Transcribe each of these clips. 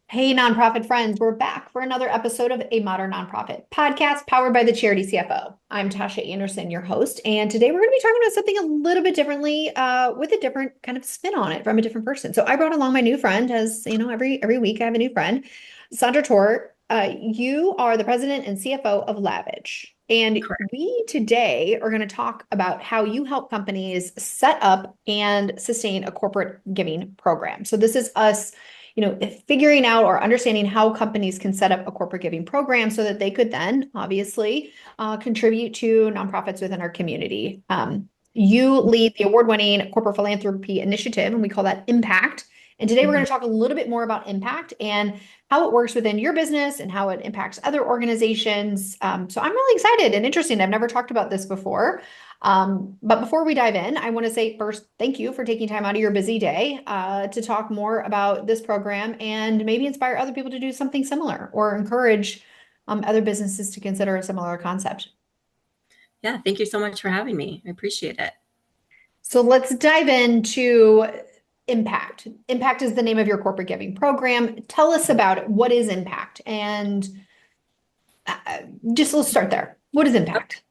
Hey, nonprofit friends, we're back for another episode of A Modern Nonprofit podcast powered by the Charity CFO. I'm Tosha Anderson, your host, and today we're going to be talking about something a little bit differently, with a different kind of spin on it from a different person. So I brought along my new friend, as you know, every week I have a new friend, Sandra Torre. You are the president and CFO of LAVIDGE, and Correct. we today are going to talk about how you help companies set up and sustain a corporate giving program. So this is us figuring out or understanding how companies can set up a corporate giving program so that they could then obviously contribute to nonprofits within our community. You lead the award-winning corporate philanthropy initiative, and we call that Impact. And today we're going Mhm. to talk a little bit more about Impact and how it works within your business and how it impacts other organizations. So I'm really excited and interested. I've never talked about this before. But before we dive in, I want to say first, thank you for taking time out of your busy day to talk more about this program and maybe inspire other people to do something similar or encourage other businesses to consider a similar concept. Yeah, thank you so much for having me. I appreciate it. So let's dive into Impact. Impact is the name of your corporate giving program. Tell us about it. What is Impact? And uh, just let's start there. What is Impact?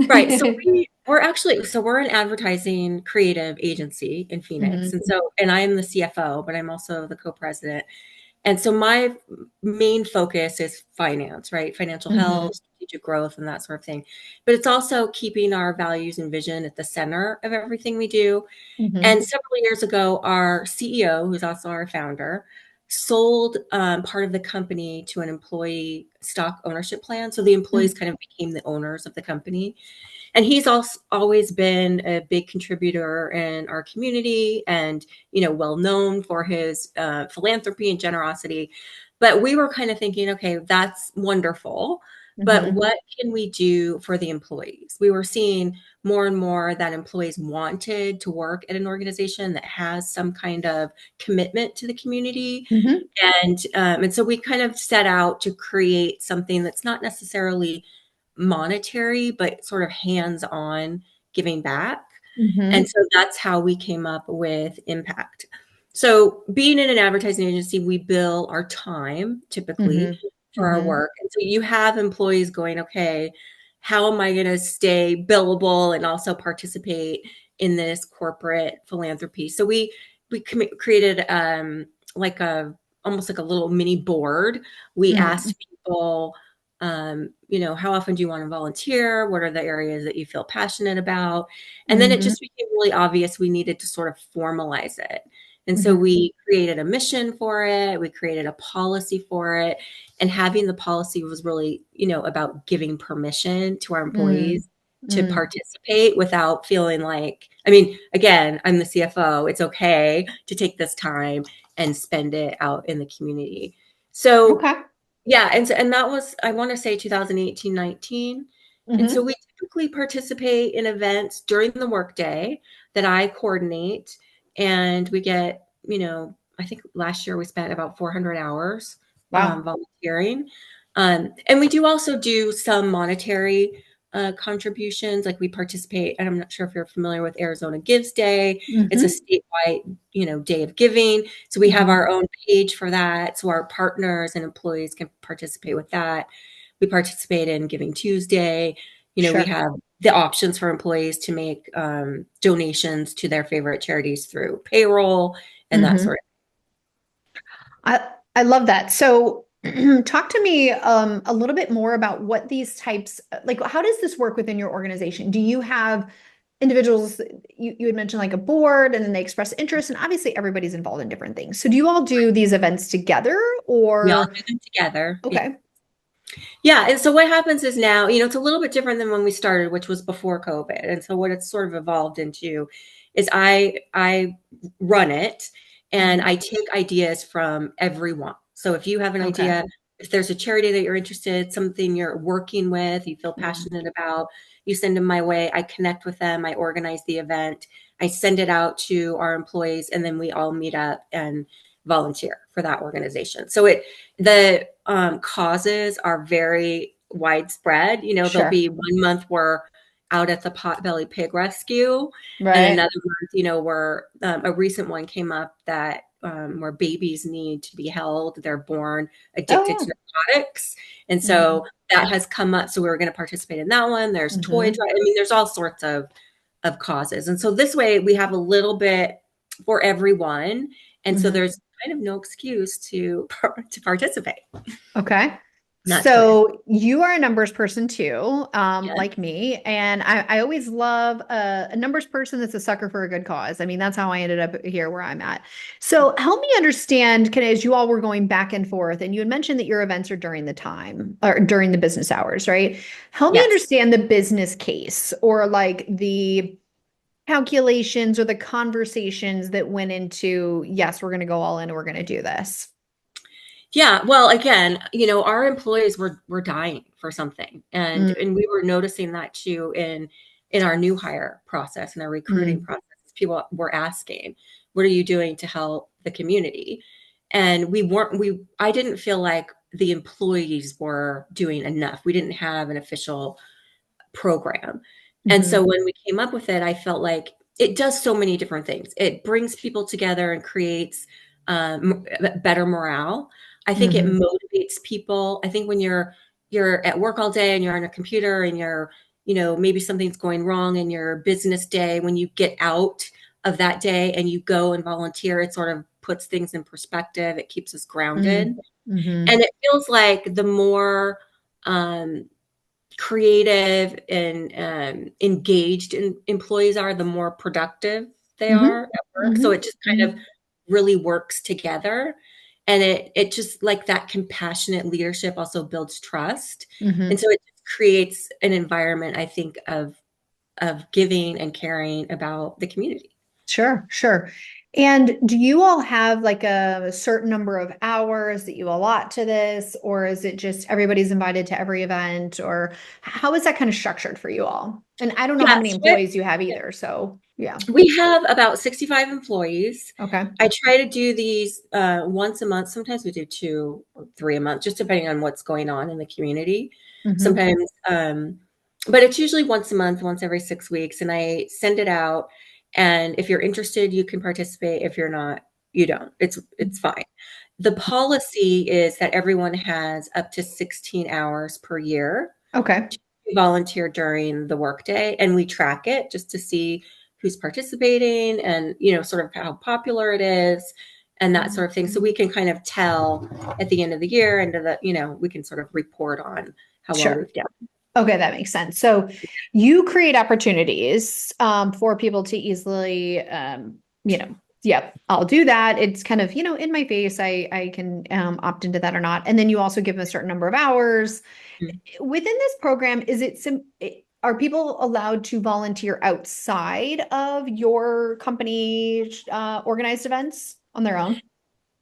Right. So we're an advertising creative agency in Phoenix. Mhm, And I'm the CFO, but I'm also the co-president. And so my main focus is finance, right? Financial mhm, health, strategic growth, and that sort of thing. But it's also keeping our values and vision at the center of everything we do. And mhm, several years ago, our CEO, who's also our founder, sold part of the company to an employee stock ownership plan. So the employees mhm, kind of became the owners of the company. And he's also always been a big contributor in our community and, well known for his philanthropy and generosity. But we were kind of thinking, okay, that's wonderful. But mhm, what can we do for the employees? We were seeing more and more that employees wanted to work at an organization that has some kind of commitment to the community. mhm, And so we kind of set out to create something that's not necessarily monetary, but sort of hands-on giving back. And mhm, so that's how we came up with Impact. So being in an advertising agency, we bill our time typically mhm, for our mhm, work. And so you have employees going, okay, how am I going to stay billable and also participate in this corporate philanthropy? So we created like a almost like a little mini board. We mhm, asked people, how often do you want to volunteer? What are the areas that you feel passionate about? And then it mhm, just became really obvious we needed to sort of formalize it. And so mhm, we created a mission for it, we created a policy for it. And having the policy was really, about giving permission to our mhm, employees to mhm. participate without feeling like, I mean, again, I'm the CFO. It's okay to take this time and spend it out in the community. So Okay. yeah, and that was, I wanna say 2018, 19. And so Mhm, we typically participate in events during the workday that I coordinate, and we get, I think last year we spent about 400 hours, wow. volunteering. And we do also do some monetary, contributions, like we participate, and I'm not sure if you're familiar with Arizona Gives Day. It's a Mhm, statewide, day of giving. So we have mhm, our own page for that. So our partners and employees can participate with that. We participate in Giving Tuesday. We sure. have the options for employees to make donations to their favorite charities through payroll and that Mhm. sort I love that. So talk to me a little bit more about what these types, like how does this work within your organization? Do you have individuals, you had mentioned like a board and then they express interest, and obviously everybody's involved in different things. So do you all do these events together we all or do them together. Yeah. okay. Yeah, and so what happens is now, it's a little bit different than when we started, which was before COVID. And so what it's sort of evolved into is I run it and Mhm. I take ideas from everyone. So if you have an Okay. idea, if there's a charity that you're interested, something you're working with, you feel Mhm. passionate about, you send them my way, I connect with them, I organize the event, I send it out to our employees, and then we all meet up and volunteer for that organization. So the causes are very widespread. There'll Sure. be one month where out at the Potbelly Pig Rescue. And Right. another month, where a recent one came up that where babies need to be held. They're born addicted to Oh, narcotics. And yeah. so that has come up. So we were going to participate in that one. There's toy Hmm. drive. I mean, there's all sorts of causes. And so this way we have a little bit for everyone. And so Hmm. there's kind of no excuse to participate. Okay. Not to it. So you are a numbers person too, Yeah. like me. And I always love a numbers person that's a sucker for a good cause. I mean, that's how I ended up here where I'm at. So help me understand, kind of as you all were going back and forth, and you had mentioned that your events are during the time or during the business hours, right? Help me Yes. understand the business case or like the calculations or the conversations that went into, yes, we're going to go all in and we're going to do this. Yeah, well, again, our employees were dying for something, and Mm, we were noticing that too in our new hire process and our recruiting mm, process. People were asking, "What are you doing to help the community?" And I didn't feel like the employees were doing enough. We didn't have an official program. And so mhm, when we came up with it, I felt like it does so many different things. It brings people together and creates better morale. I think it mhm, motivates people. I think when you're at work all day and you're on a computer and maybe something's going wrong in your business day, when you get out of that day and you go and volunteer, it sort of puts things in perspective. It keeps us grounded. mhm, mhm, And it feels like the more um, creative and engaged employees are, the more productive they mhm, are at work. So mhm, it just kind of mhm, really works together. And it just like that compassionate leadership also builds trust. And mhm. so it just creates an environment, I think, of giving and caring about the community. Sure, sure. And do you all have like a certain number of hours that you allot to this, or is it just everybody's invited to every event, or how is that kind of structured for you all? And I don't know how Yeah, many employees you have either, so yeah. we have about 65 employees. Okay. I try to do these once a month. Sometimes we do 2 or 3 a month, just depending on what's going on in the community. Hmm. Sometimes, but it's usually once a month, once every 6 weeks, and I send it out. And if you're interested, you can participate. If you're not, you don't. It's fine. The policy is that everyone has up to 16 hours per year Okay. to volunteer during the workday, and we track it just to see who's participating and sort of how popular it is and that sort of thing. So we can kind of tell at the end of the year and we can sort of report on how well Sure. we've done. Okay, that makes sense. So you create opportunities for people to easily, yep, I'll do that. It's kind of, in my face. I can opt into that or not. And then you also give them a certain number of hours. Mm. Within this program, are people allowed to volunteer outside of your company organized events on their own?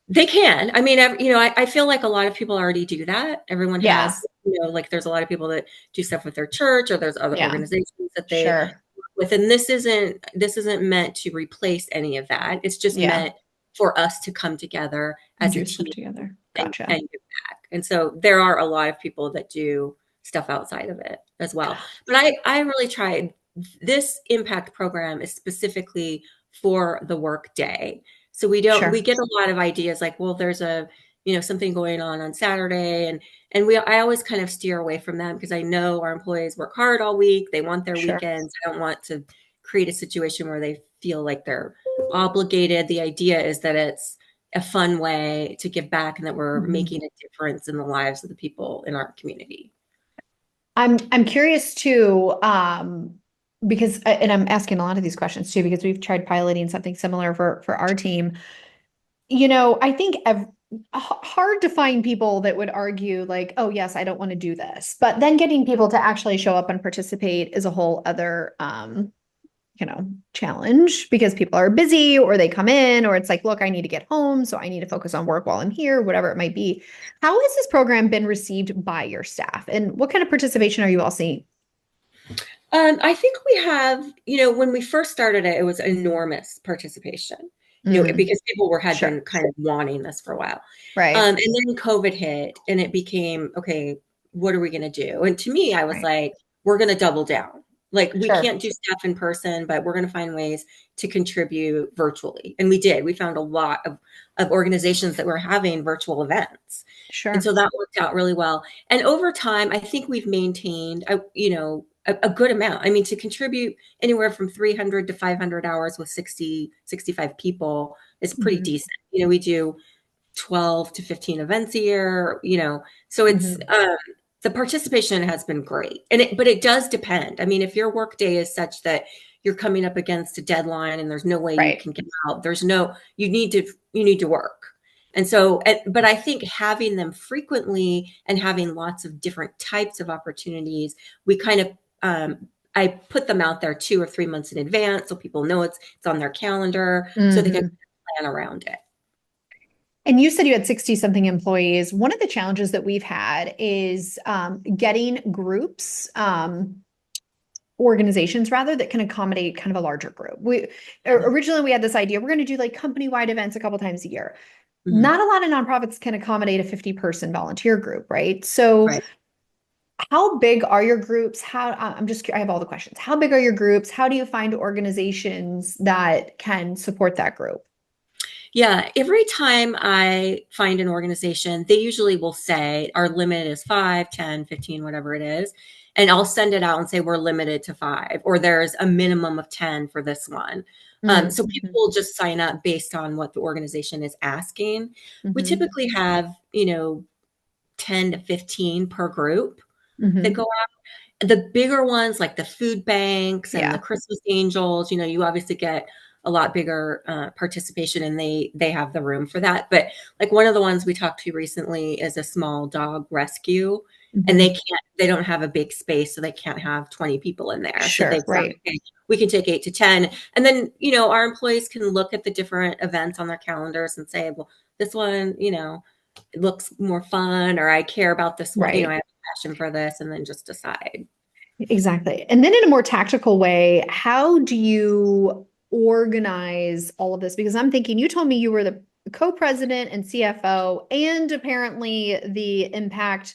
They can. I mean, I feel like a lot of people already do that. Everyone Yeah, has, like there's a lot of people that do stuff with their church or there's other yeah, organizations that they sure. work with. And this isn't meant to replace any of that. It's just Yeah, meant for us to come together and as a do stuff team together. and Gotcha. give back. And so there are a lot of people that do stuff outside of it as well. But I really tried. This impact program is specifically for the work day. So we Sure, get a lot of ideas like, well, there's something going on Saturday, and I always kind of steer away from them because I know our employees work hard all week. They want their sure. weekends. I don't want to create a situation where they feel like they're obligated. The idea is that it's a fun way to give back and that we're Mhm. making a difference in the lives of the people in our community. I'm curious too, because and I'm asking a lot of these questions too because we've tried piloting something similar for our team. I think hard to find people that would argue like, oh yes, I don't want to do this, but then getting people to actually show up and participate is a whole other challenge because people are busy or they come in or it's like, look, I need to get home, so I need to focus on work while I'm here, whatever it might be. How has this program been received by your staff and what kind of participation are you all seeing? I think we have, when we first started it, it was enormous participation, Mm, because people had been sure. kind of wanting this for a while. Right. And then COVID hit and it became, okay, what are we going to do? And to me, I was Right. like, we're going to double down. Like we Sure. can't do stuff in person, but we're going to find ways to contribute virtually. And we did. We found a lot of organizations that were having virtual events. And so Sure. that worked out really well. And over time, I think we've maintained a good amount. I mean, to contribute anywhere from 300 to 500 hours with 65 people is pretty Hmm. decent. We do 12 to 15 events a year, so it's Hmm. the participation has been great. But it does depend. I mean, if your work day is such that you're coming up against a deadline and there's no way you Right. can get out, you need to work. And so, but I think having them frequently and having lots of different types of opportunities, we kind of, I put them out there 2 or 3 months in advance so people know it's on their calendar so they can Hmm. plan around it. And you said you had 60 something employees. One of the challenges that we've had is getting groups, organizations rather, that can accommodate kind of a larger group. Originally we had this idea, we're going to do like company-wide events a couple times a year. Mhm. Not a lot of nonprofits can accommodate a 50-person volunteer group, right? So Right. how big are your groups? I have all the questions. How big are your groups? How do you find organizations that can support that group? Yeah, every time I find an organization, they usually will say our limit is 5, 10, 15, whatever it is. And I'll send it out and say we're limited to 5, or there's a minimum of 10 for this one. So people Mm-hmm. will just sign up based on what the organization is asking. We Mm-hmm. typically have, 10 to 15 per group that go Mm-hmm. out. The bigger ones, like the food banks and the Yeah. Christmas angels, you obviously get a lot bigger participation, and they have the room for that. But like one of the ones we talked to recently is a small dog rescue, and Mm-hmm. they don't have a big space, so they can't have 20 people in there. So they've Sure. said, Right. okay, we can take 8 to 10. And then, our employees can look at the different events on their calendars and say, well, this one, it looks more fun, or I care about this one, I Right. have a passion for this, and then just decide. Exactly. And then in a more tactical way, how do you organize all of this? Because I'm thinking you told me you were the co-president and CFO and apparently the impact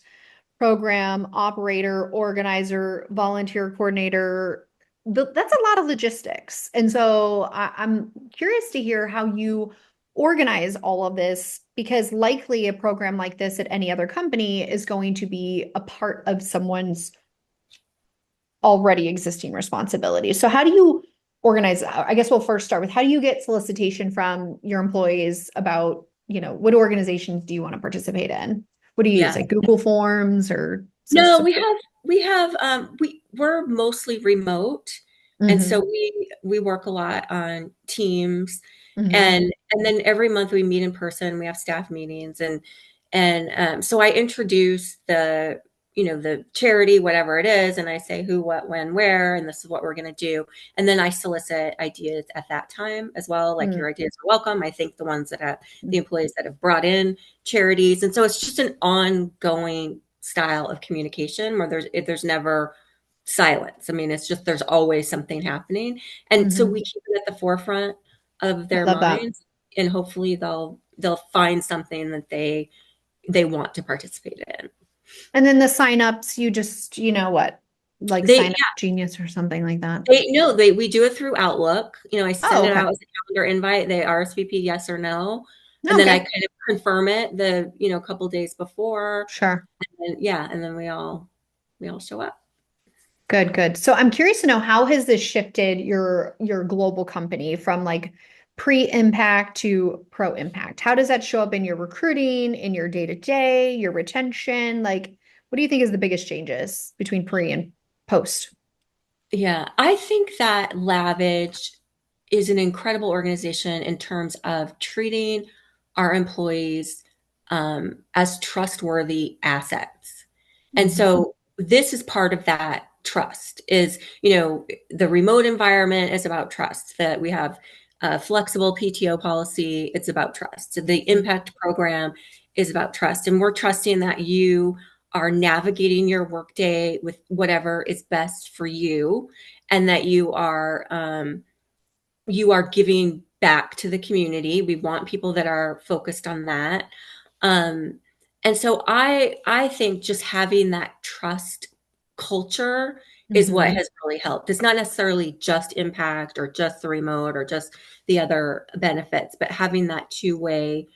program operator, organizer, volunteer coordinator. That's a lot of logistics. And so I'm curious to hear how you organize all of this, because likely a program like this at any other company is going to be a part of someone's already existing responsibilities. So how do you organize that? I guess we'll first start with, how do you get solicitation from your employees about, what organizations do you want to participate in? What do you use? Yeah. Like Google Forms or some No, stuff? we're mostly remote. And so Mm-hmm. we work a lot on Teams, Mm-hmm. and then every month we meet in person. We have staff meetings, and so I introduce the charity, whatever it is, and I say who, what, when, where, and this is what we're going to do. And then I solicit ideas at that time as well. Like, your ideas are welcome. I think the Mm-hmm. employees that have brought in charities. And so it's just an ongoing style of communication where there's never silence. I mean, it's just there's always something happening. And so Mm-hmm. we keep it at the forefront of I their love that. minds, and hopefully they'll find something that they want to participate in. And then the signups, you just, what, like They sign up genius or something like that. They no, they we do it through Outlook. I Oh, send it okay. out as a calendar invite. They RSVP yes or no, and then I Okay. kind of confirm it a couple days before, Sure. and yeah, and then we all show up. Good, good. So I'm curious to know, how has this shifted your global company from like pre-impact to pro-impact? How does that show up in your recruiting, in your day-to-day, your retention? Like, what do you think is the biggest changes between pre and post? Yeah, I think that Lavage is an incredible organization in terms of treating our employees as trustworthy assets. And Mhm. so this is part of that trust is, the remote environment is about trust, that we have a flexible PTO policy. It's about trust. So the impact program is about trust. And we're trusting that you are navigating your workday with whatever is best for you, and that you are giving back to the community. We want people that are focused on that. Um, and so I think just having that trust culture is what Hmm. has really helped. It's not necessarily just impact or just the remote or just the other benefits, but having that two-way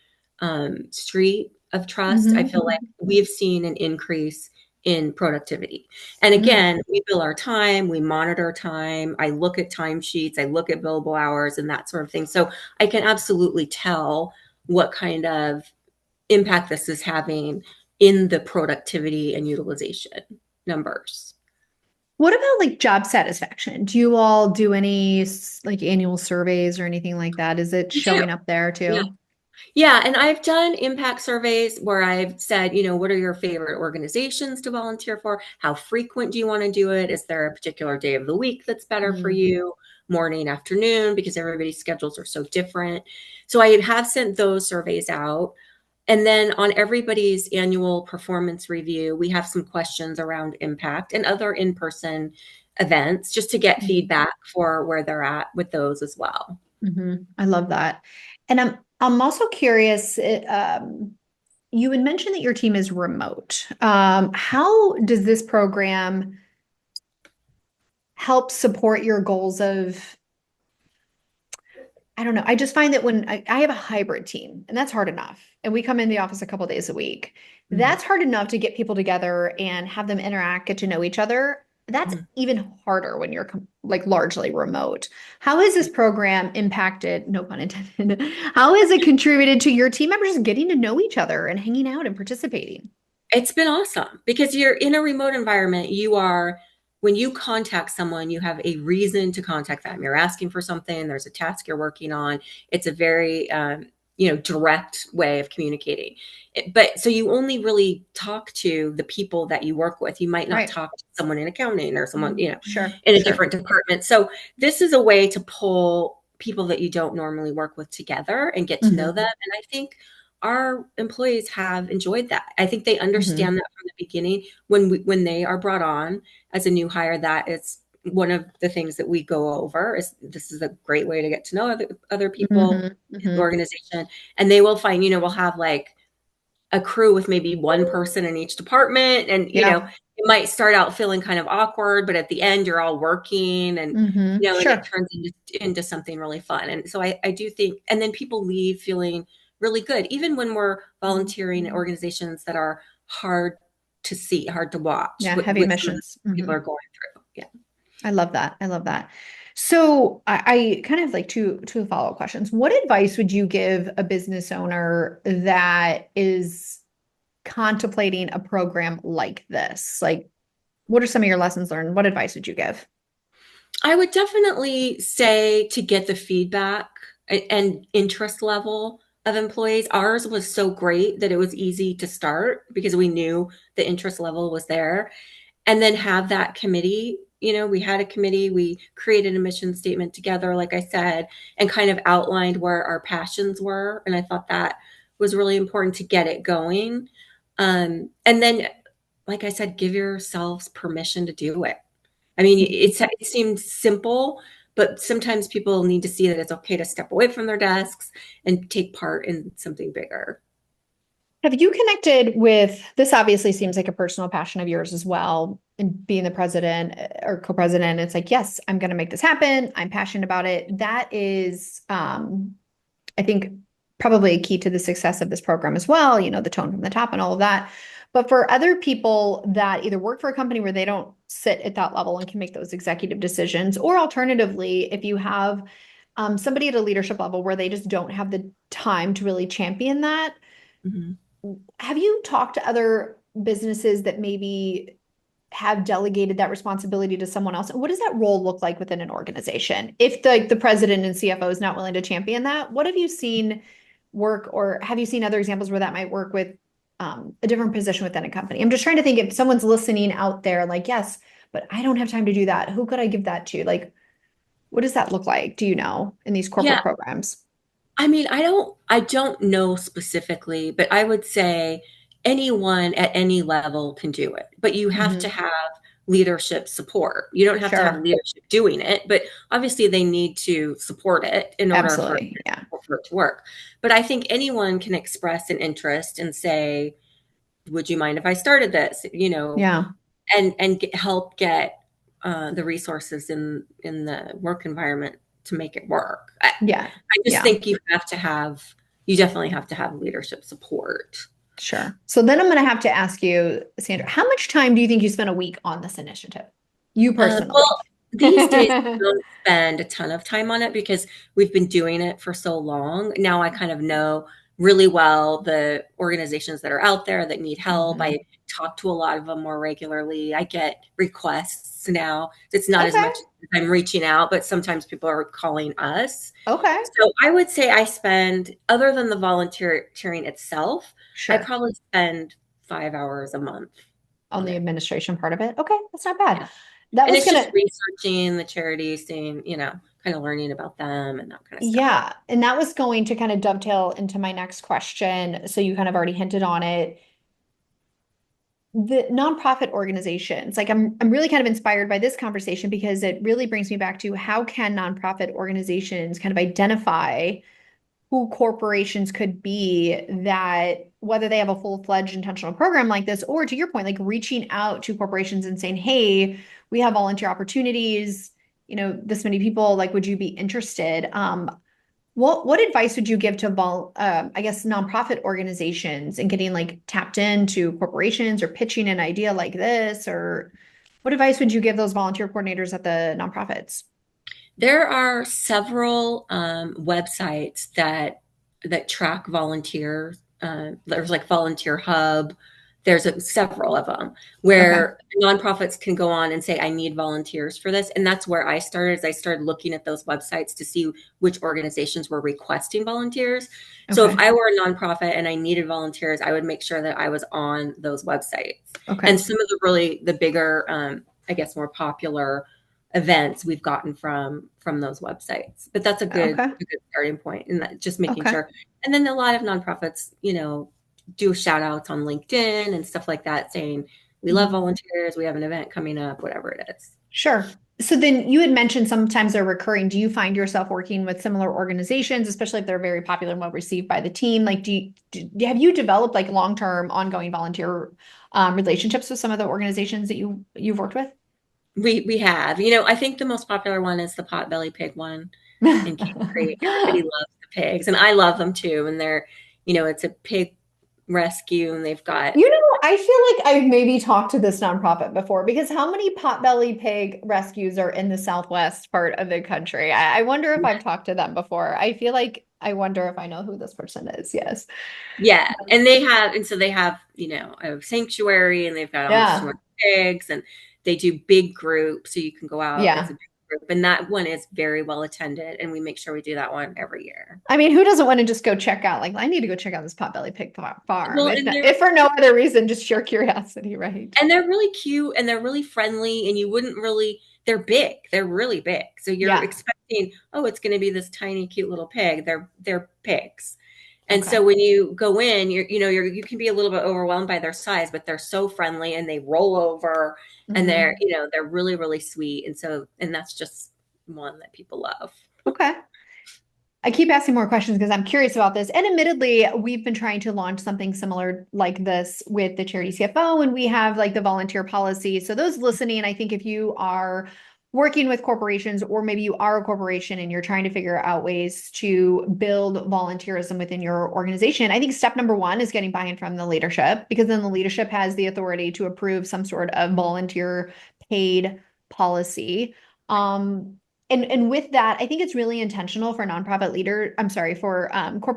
street of trust, I feel like Hmm. we've seen an increase in productivity. And Hmm. again, we bill our time, we monitor time, I look at timesheets, I look at billable hours and that sort of thing. So I can absolutely tell what kind of impact this is having in the productivity and utilization numbers. What about like job satisfaction? Do you all do any like annual surveys or anything like that? Is it We do. showing up there Yeah. too? Yeah, and I've done impact surveys where I've said, what are your favorite organizations to volunteer for? How frequent do you want to do it? Is there a particular day of the week that's better for Mm. you? Morning, afternoon, because everybody's schedules are so different. So I have sent those surveys out. And then on everybody's annual performance review, we have some questions around impact and other in-person events just to get feedback for where they're at with those as well. Mm-hmm. I love that. And I'm also curious, you had mentioned that your team is remote. How does this program help support your goals of, I don't know. I just find that when I have a hybrid team, and that's hard enough, and we come in the office a couple days a week, Mhm. that's hard enough to get people together and have them interact, get to know each other. That's Mhm. even harder when you're like largely remote. How has this Yeah. program impacted, no pun intended, how has it contributed to your team members getting to know each other and hanging out and participating? It's been awesome because you're in a remote environment. When you contact someone, you have a reason to contact them. You're asking for something, there's a task you're working on. It's a very, direct way of communicating. But so you only really talk to the people that you work with. You might not Right. talk to someone in accounting or someone, Sure, in a sure. different department. So this is a way to pull people that you don't normally work with together and get to know Hmm. them. And I think our employees have enjoyed that. I think they Hmm. understand that from the beginning when they are brought on as a new hire. That is one of the things that we go over is this is a great way to get to know other people Hmm. in the Hmm. organization. And they will find, we'll have like a crew with maybe one person in each department. And, Yeah. it might start out feeling kind of awkward, but at the end you're all working and, and it Sure. turns into something really fun. And so I do think, and then people leave feeling really good, even when we're volunteering at organizations that are hard to see, hard to watch, Yeah, heavy with some of the emissions. people are going through. Yeah. I love that. I love that. So I kind of like two follow-up questions. What advice would you give a business owner that is contemplating a program like this? Like, what are some of your lessons learned? What advice would you give? I would definitely say to get the feedback and interest level of employees. Ours was so great that it was easy to start because we knew the interest level was there. And then have that committee. We had a committee, we created a mission statement together, like I said, and kind of outlined where our passions were. And I thought that was really important to get it going. And then, like I said, give yourselves permission to do it. I mean, it seems simple, but sometimes people need to see that it's okay to step away from their desks and take part in something bigger. Have you connected with this? Obviously seems like a personal passion of yours as well. And being the president or co-president, it's like, yes, I'm going to make this happen. I'm passionate about it. That is, I think, probably a key to the success of this program as well, the tone from the top and all of that. But for other people that either work for a company where they don't sit at that level and can make those executive decisions, or alternatively, if you have somebody at a leadership level where they just don't have the time to really champion that, Mhm. have you talked to other businesses that maybe have delegated that responsibility to someone else? And what does that role look like within an organization? If the president and CFO is not willing to champion that, what have you seen work, or have you seen other examples where that might work with a different position within a company? I'm just trying to think if someone's listening out there, like, yes, but I don't have time to do that. Who could I give that to? Like, what does that look like? Do you know in these Yeah, corporate programs? I mean, I don't know specifically, but I would say anyone at any level can do it. But you have to Hmm. have leadership support. You don't have to have Sure. leadership doing it, but obviously they need to support it in order Absolutely. Yeah. for it to work. But I think anyone can express an interest and say, "Would you mind if I started this?" Yeah. And help get the resources in the work environment to make it work. Yeah. I just Yeah. think you definitely have to have leadership support. Sure. So then I'm going to have to ask you, Sandra, how much time do you think you spend a week on this initiative? You personally. Well, these days I don't spend a ton of time on it because we've been doing it for so long. Now I kind of know really well the organizations that are out there that need help. Mhm. I talk to a lot of them more regularly. I get requests now. It's not as Okay. much as I'm reaching out, but sometimes people are calling us. Okay. So I would say I spend, other than the volunteering itself, I Sure. probably spend 5 hours a month On on the it. administration part of it. Okay. That's not bad. Yeah. That And was it's just gonna, researching the charities, seeing, kind of learning about them and that kind of stuff. yeah. And that was going to kind of dovetail into my next question. So you kind of already hinted on it. The nonprofit organizations, like I'm really kind of inspired by this conversation because it really brings me back to how can nonprofit organizations kind of identify who corporations could be, that whether they have a full-fledged intentional program like this, or to your point, like reaching out to corporations and saying, hey, we have volunteer opportunities, this many people, like, would you be interested? What advice would you give to I guess nonprofit organizations and getting like tapped into corporations or pitching an idea like this? Or what advice would you give those volunteer coordinators at the nonprofits? There are several websites that track volunteers. There's like Volunteer Hub. There's several of them Okay. where nonprofits can go on and say, "I need volunteers for this," and that's where I started. Is I started looking at those websites to see which organizations were requesting volunteers. So if Okay. I were a nonprofit and I needed volunteers, I would make sure that I was on those websites. And Okay. some of the bigger, I guess, more popular events we've gotten from those websites. But that's Okay. a good starting point, and that just making Okay. sure. And then a lot of nonprofits, do shout outs on LinkedIn and stuff like that, saying we love Mhm. volunteers, we have an event coming up, whatever it is. Sure. So then you had mentioned sometimes they're recurring. Do you find yourself working with similar organizations, especially if they're very popular and well received by the team? Like, have you developed like long-term ongoing volunteer relationships with some of the organizations that you've worked with? We have, I think the most popular one is the Potbelly Pig one in King Creek. Everybody loves the pigs, and I love them too. And it's a pig rescue, and they've got. I feel like I've maybe talked to this nonprofit before because how many potbelly pig rescues are in the southwest part of the country? I wonder if I've talked to them before. I feel like I wonder if I know who this person is. Yes. Yeah, and so they have, a sanctuary, and they've got almost Yeah. 200 pigs, and they do big groups, so you can go out as a Yeah. big group, and that one is very well attended, and we make sure we do that one every year. I mean, who doesn't want to just go check out? Like, I need to go check out this potbelly pig farm. Well, If and not, they're if for no other reason, just sheer curiosity, right? and they're really cute, and they're really friendly, and you wouldn't really. They're big. They're really big. So you're Yeah. expecting, oh, it's going to be this tiny, cute little pig. They're pigs. And Okay. so when you go in, you can be a little bit overwhelmed by their size, but they're so friendly, and they roll over, and Mhm. they're really, really sweet. And that's just one that people love. Okay. I keep asking more questions because I'm curious about this. And admittedly, we've been trying to launch something similar like this with the Charity CFO, and we have like the volunteer policy. So those listening, I think if you are working with corporations, or maybe you are a corporation and you're trying to figure out ways to build volunteerism within your organization, I think step number one is getting buy-in from the leadership, because then the leadership has the authority to approve some sort of volunteer paid policy. And with that, I think it's really intentional for corporate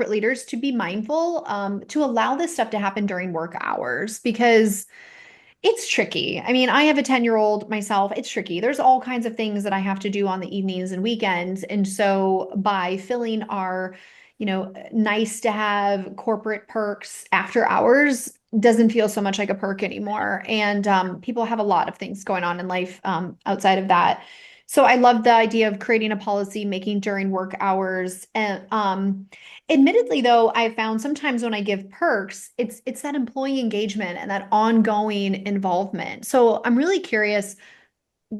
leaders to be mindful, to allow this stuff to happen during work hours because it's tricky. I mean, I have a 10-year-old myself. It's tricky. There's all kinds of things that I have to do on the evenings and weekends. And so by filling our, nice to have corporate perks after hours doesn't feel so much like a perk anymore. And people have a lot of things going on in life outside of that. So I love the idea of creating a policy, making during work hours. And admittedly, though, I found sometimes when I give perks, it's that employee engagement and that ongoing involvement. So I'm really curious,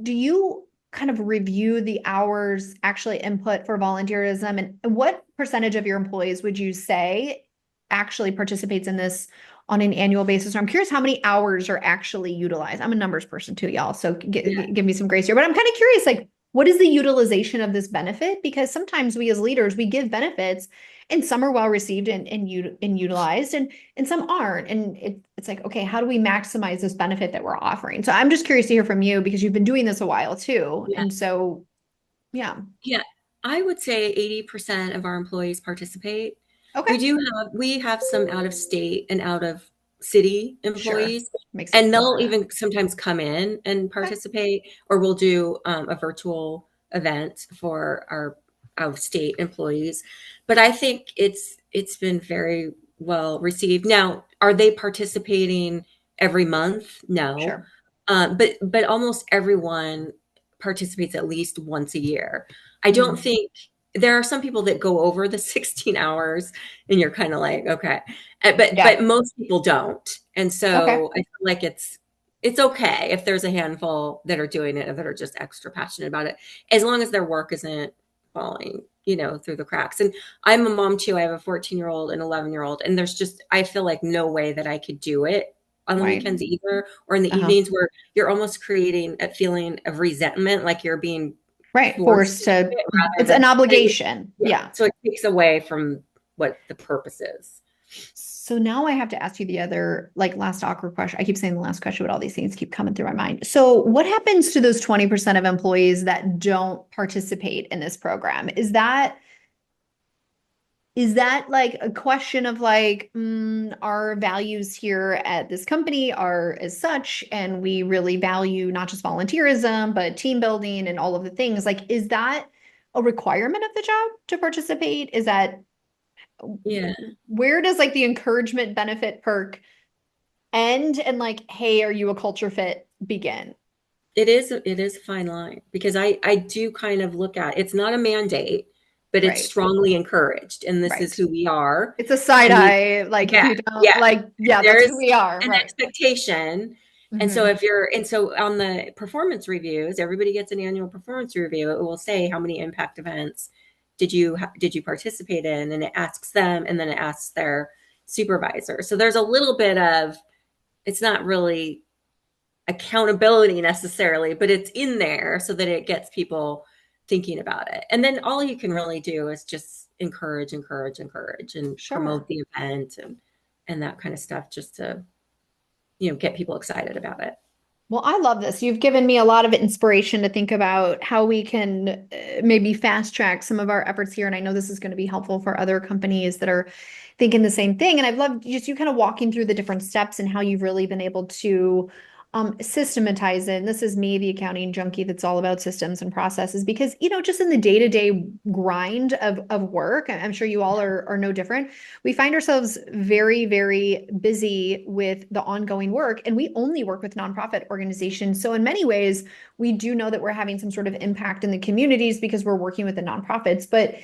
do you kind of review the hours actually input for volunteerism, and what percentage of your employees would you say actually participates in this on an annual basis? Or I'm curious how many hours are actually utilized. I'm a numbers person too, y'all. So give me some grace here. But I'm kind of curious, like, what is the utilization of this benefit? Because sometimes we as leaders, we give benefits and some are well received and utilized and some aren't. And it's like, okay, how do we maximize this benefit that we're offering? So I'm just curious to hear from you because you've been doing this a while too. Yeah. And so, yeah. Yeah. I would say 80% of our employees participate. Okay. We have some out of state and out of city Sure. employees, Makes and sense. they'll even sometimes come in and Okay. participate, or we'll do a virtual event for our out of state employees. But I think it's been very well received. Now, are they participating every month? No. Sure. But almost everyone participates at least once a year. I don't Mm. think there are some people that go over the 16 hours and you're kind of like, okay. But Yeah. most people don't. And Okay. so I feel like it's okay if there's a handful that are doing it and that are just extra passionate about it, as long as their work isn't falling, through the cracks. And I'm a mom too. I have a 14-year-old and 11-year-old, and there's just, I feel like no way that I could do it on the Right. weekends either, or in the Uh-huh. evenings where you're almost creating a feeling of resentment, like you're being Right. forced Forced to do to, it rather it's than, an obligation. yeah. Yeah. So it takes away from what the purpose is. So now I have to ask you the other, like, last awkward question. I keep saying the last question, but all these things keep coming through my mind. So what happens to those 20% of employees that don't participate in this program? Is that like a question of like, our values here at this company are as such, and we really value not just volunteerism, but team building and all of the things? Like, is that a requirement of the job to participate? Is that Yeah. where does like the encouragement benefit perk end and like, hey, are you a culture fit begin? It is a fine line, because I do kind of look at, it's not a mandate, but it's Right. strongly encouraged, and this is Right. who we are. It's a side And eye. Like if yeah, you don't yeah. like, yeah, that's There's who we are. an Right. expectation. Hmm. And so on the performance reviews, everybody gets an annual performance review. It will say how many impact events did you participate in, and it asks them, and then it asks their supervisor. So there's a little bit of, it's not really accountability necessarily, but it's in there so that it gets people thinking about it. And then all you can really do is just encourage, and Sure. promote the event and that kind of stuff, just to, get people excited about it. Well, I love this. You've given me a lot of inspiration to think about how we can maybe fast track some of our efforts here. And I know this is going to be helpful for other companies that are thinking the same thing. And I've loved just you kind of walking through the different steps and how you've really been able to systematize it. And this is me, the accounting junkie that's all about systems and processes, because, just in the day-to-day grind of work, I'm sure you all are no different. We find ourselves very, very busy with the ongoing work, and we only work with nonprofit organizations. So in many ways, we do know that we're having some sort of impact in the communities because we're working with the nonprofits. But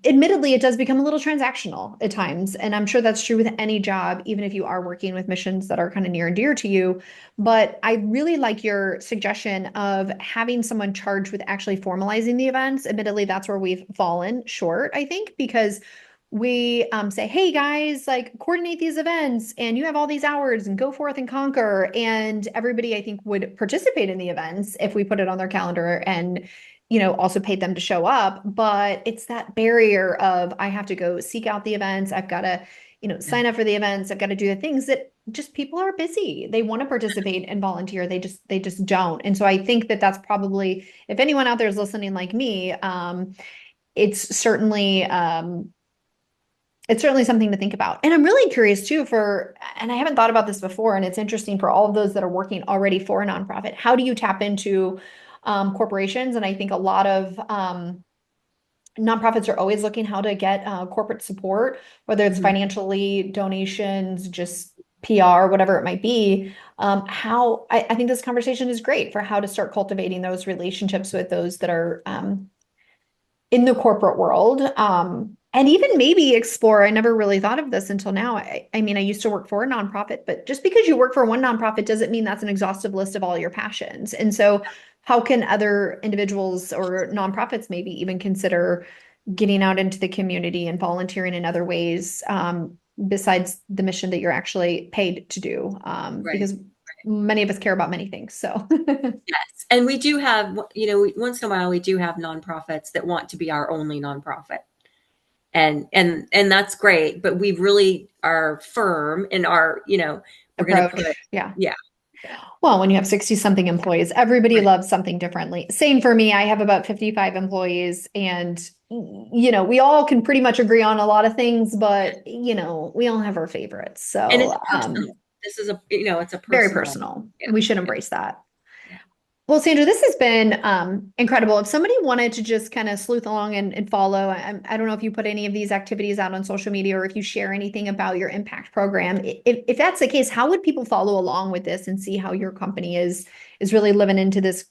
admittedly, it does become a little transactional at times. And I'm sure that's true with any job, even if you are working with missions that are kind of near and dear to you. But I really like your suggestion of having someone charged with actually formalizing the events. Admittedly, that's where we've fallen short, I think, because we say, hey guys, like coordinate these events and you have all these hours and go forth and conquer. And everybody, I think, would participate in the events if we put it on their calendar and also paid them to show up. But it's that barrier of I have to go seek out the events. I've got to, sign up for the events. I've got to do the things that just people are busy. They want to participate and volunteer. They just don't. And so I think that that's probably, if anyone out there is listening like me, it's certainly it's certainly something to think about. And I'm really curious too and I haven't thought about this before, and it's interesting for all of those that are working already for a nonprofit. How do you tap into corporations? And I think a lot of nonprofits are always looking how to get corporate support, whether it's Mhm. financially, donations, just PR, whatever it might be. How I think this conversation is great for how to start cultivating those relationships with those that are in the corporate world. And even maybe explore, I never really thought of this until now. I mean, I used to work for a nonprofit, but just because you work for one nonprofit doesn't mean that's an exhaustive list of all your passions. And so, how can other individuals or nonprofits maybe even consider getting out into the community and volunteering in other ways? besides the mission that you're actually paid to do, Right. because many of us care about many things. So Yes. And we do have, once in a while we do have nonprofits that want to be our only nonprofit. And that's great, but we really are firm in our, we're going to put, approach. Yeah. yeah, yeah, Well, when you have 60 something employees, everybody right. loves something differently. Same for me. I have about 55 employees, and we all can pretty much agree on a lot of things, but we all have our favorites. And it's So, personal. This is it's a very personal. personal. Yeah. We should Yeah. embrace that. Yeah. Well, Sandra, this has been incredible. If somebody wanted to just kind of sleuth along and follow, I don't know if you put any of these activities out on social media or if you share anything about your impact program. If that's the case, how would people follow along with this and see how your company is really living into this,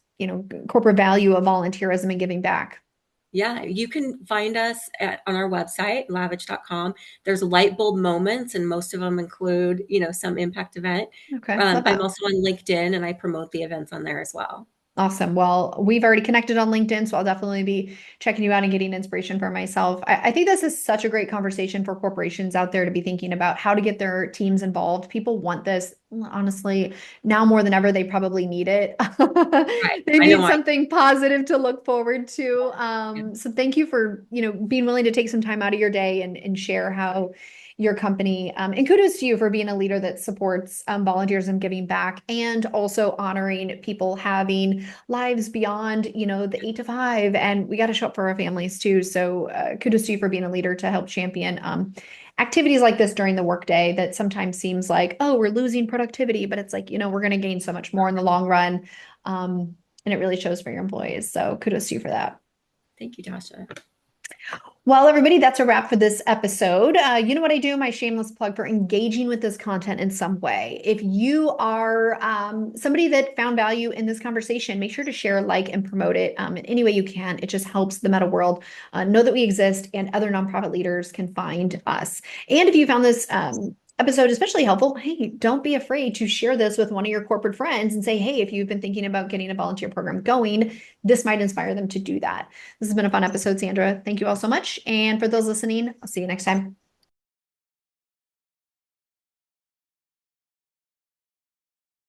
corporate value of volunteerism and giving back? Yeah, you can find us on our website, lavage.com. There's light bulb moments, and most of them include, some impact event. Okay, love I'm that. also on LinkedIn, and I promote the events on there as well. Awesome. Well, we've already connected on LinkedIn, so I'll definitely be checking you out and getting inspiration for myself. I think this is such a great conversation for corporations out there to be thinking about how to get their teams involved. People want this. Honestly, now more than ever, they probably need it. Right. They I know need something positive to look forward to. yeah. So thank you for, being willing to take some time out of your day and share how your company. And kudos to you for being a leader that supports volunteers and giving back, and also honoring people having lives beyond, the 8 to 5. And we got to show up for our families too. So kudos to you for being a leader to help champion activities like this during the workday that sometimes seems like, oh, we're losing productivity, but it's like, we're going to gain so much more in the long run. And it really shows for your employees. So kudos to you for that. Thank you, Tasha. Well, everybody, that's a wrap for this episode. You know what I do? My shameless plug for engaging with this content in some way. If you are somebody that found value in this conversation, make sure to share, like, and promote it in any way you can. It just helps the meta world know that we exist and other nonprofit leaders can find us. And if you found this episode especially helpful, hey, don't be afraid to share this with one of your corporate friends and say, hey, if you've been thinking about getting a volunteer program going, this might inspire them to do that. This has been a fun episode, Sandra. Thank you all so much. And for those listening, I'll see you next time.